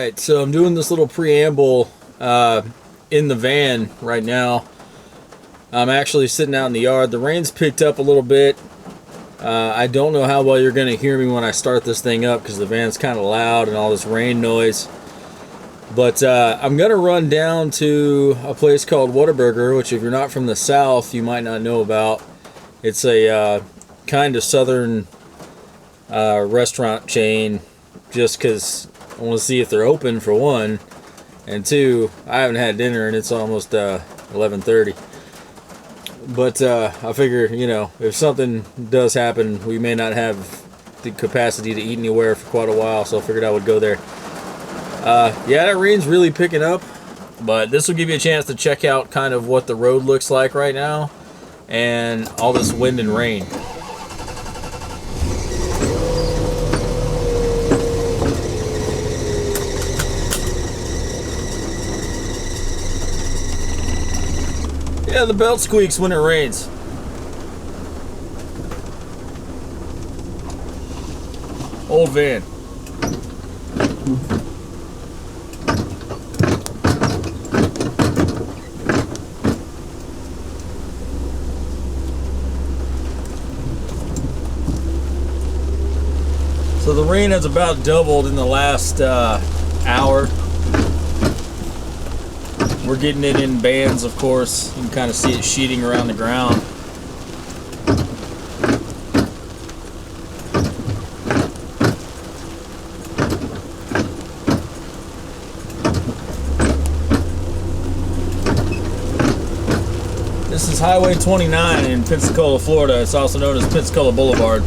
Alright, so I'm doing this little preamble in the van right now. I'm actually sitting out in the yard. The rain's picked up a little bit. I don't know how well you're going to hear me when I start this thing up because the van's kind of loud and all this rain noise. But I'm going to run down to a place called Whataburger, which if you're not from the South, you might not know about. It's a kind of southern restaurant chain, just because I want to see if they're open, for one, and two, I haven't had dinner and it's almost 11:30. But I figure, you know, if something does happen, we may not have the capacity to eat anywhere for quite a while, so I figured I would go there. Yeah, that rain's really picking up, but this will give you a chance to check out kind of what the road looks like right now and all this wind and rain. Yeah, the belt squeaks when it rains. Old van. So the rain has about doubled in the last hour. We're getting it in bands, of course. You can kind of see it sheeting around the ground. This is Highway 29 in Pensacola, Florida. It's also known as Pensacola Boulevard.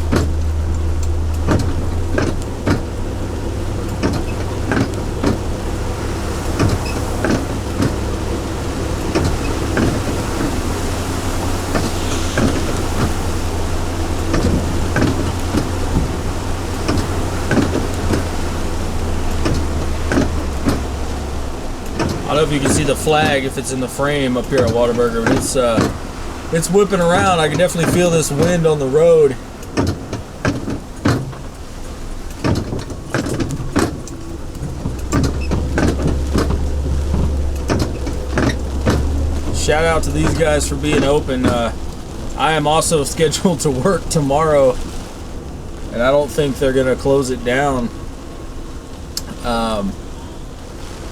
I don't know if you can see the flag if it's in the frame up here at Whataburger, but it's whipping around. I can definitely feel this wind on the road. Shout out to these guys for being open. I am also scheduled to work tomorrow, and I don't think they're gonna close it down.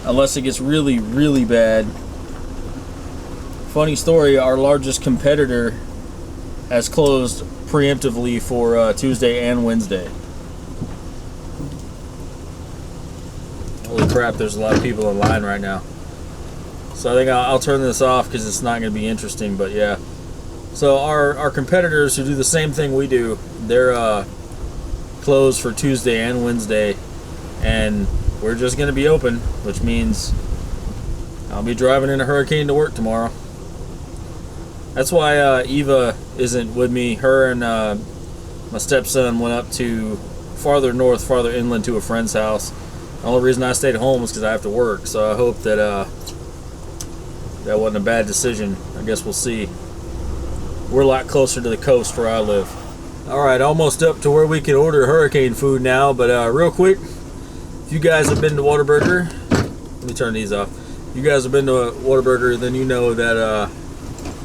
Unless it gets really, really bad. Funny story, our largest competitor has closed preemptively for Tuesday and Wednesday. Holy crap, there's a lot of people in line right now. So I think I'll turn this off because it's not going to be interesting, but yeah. So our competitors who do the same thing we do, they're closed for Tuesday and Wednesday, and we're just going to be open, which means I'll be driving in a hurricane to work tomorrow. That's why Eva isn't with me. Her and my stepson went up to farther north, farther inland to a friend's house. The only reason I stayed home was because I have to work, so I hope that that wasn't a bad decision. I guess we'll see. We're a lot closer to the coast where I live. Alright, almost up to where we can order hurricane food now, but real quick, if you guys have been to Whataburger, let me turn these off. If you guys have been to a Whataburger, then you know that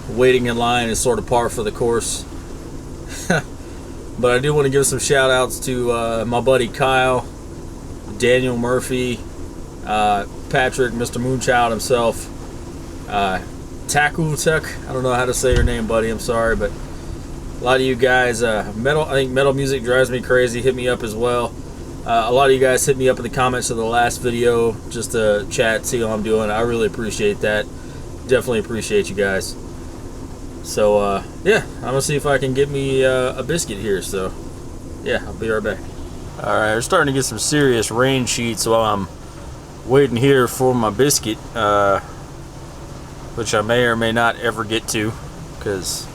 waiting in line is sort of par for the course. But I do want to give some shout outs to my buddy Kyle, Daniel Murphy, Patrick, Mr. Moonchild himself, Taku Tech. I don't know how to say your name, buddy. I'm sorry, but a lot of you guys, I think metal music drives me crazy. Hit me up as well. A lot of you guys hit me up in the comments of the last video just to chat, see how I'm doing. I really appreciate that. Definitely appreciate you guys. So, yeah, I'm going to see if I can get me a biscuit here. So, yeah, I'll be right back. Alright, we're starting to get some serious rain sheets while I'm waiting here for my biscuit, which I may or may not ever get to because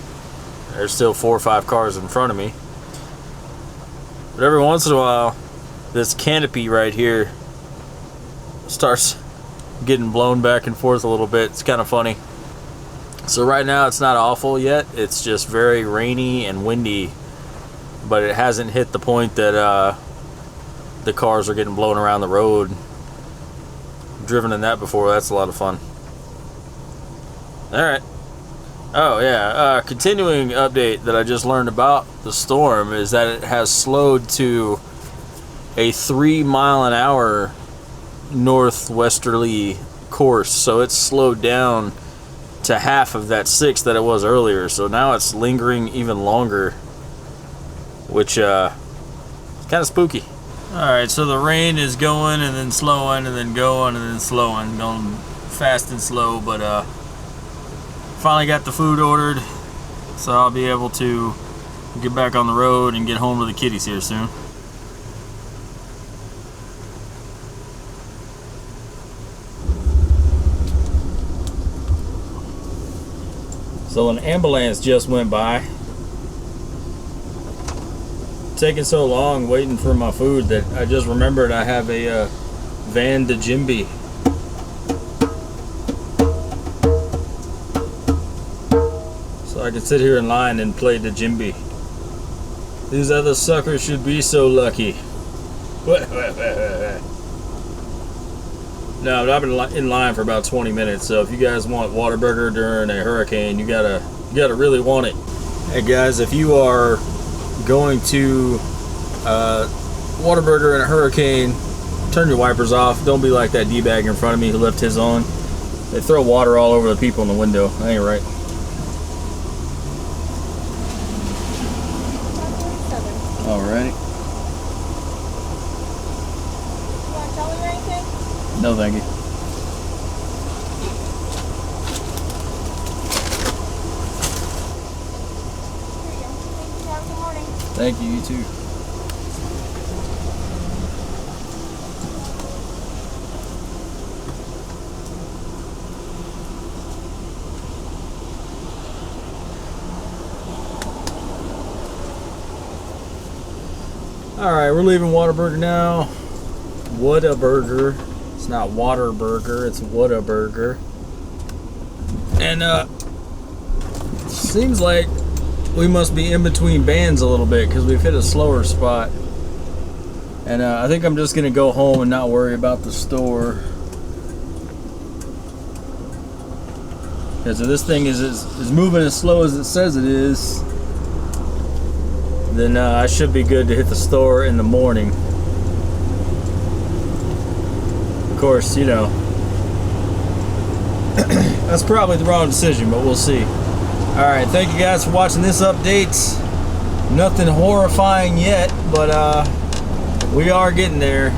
there's still 4 or 5 cars in front of me. But every once in a while, this canopy right here starts getting blown back and forth a little bit. It's kind of funny. So right now it's not awful yet. It's just very rainy and windy, but it hasn't hit the point that the cars are getting blown around the road driven in that before. That's a lot of fun. All right. Oh yeah. Continuing update that I just learned about the storm is that it has slowed to a 3 mile an hour northwesterly course. So it's slowed down to half of that 6 that it was earlier. So now it's lingering even longer, which is kind of spooky. Alright, so the rain is going and then slowing and then going and then slowing. Going fast and slow, but finally got the food ordered, so I'll be able to get back on the road and get home to the kitties here soon. So an ambulance just went by. Taking so long waiting for my food that I just remembered I have a Van Djembe. So I can sit here in line and play Djembe. These other suckers should be so lucky. No, but I've been in line for about 20 minutes, so if you guys want Whataburger during a hurricane, you gotta really want it. Hey guys, if you are going to Whataburger in a hurricane, turn your wipers off. Don't be like that D-bag in front of me who left his on. They throw water all over the people in the window. That ain't right. Alrighty. You want jelly or anything? No, thank you. Here you go. Thank you. Have a good morning. Thank you, you too. Alright, we're leaving Whataburger now. Whataburger. It's not Waterburger, it's Whataburger. And seems like we must be in between bands a little bit because we've hit a slower spot. And I think I'm just gonna go home and not worry about the store. Because if this thing is moving as slow as it says it is, then I should be good to hit the store in the morning. Of course, you know, that's probably the wrong decision, but we'll see. Alright, thank you guys for watching this update. Nothing horrifying yet, but we are getting there.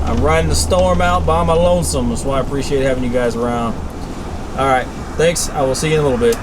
I'm riding the storm out by my lonesome, so I appreciate having you guys around. Alright, thanks. I will see you in a little bit.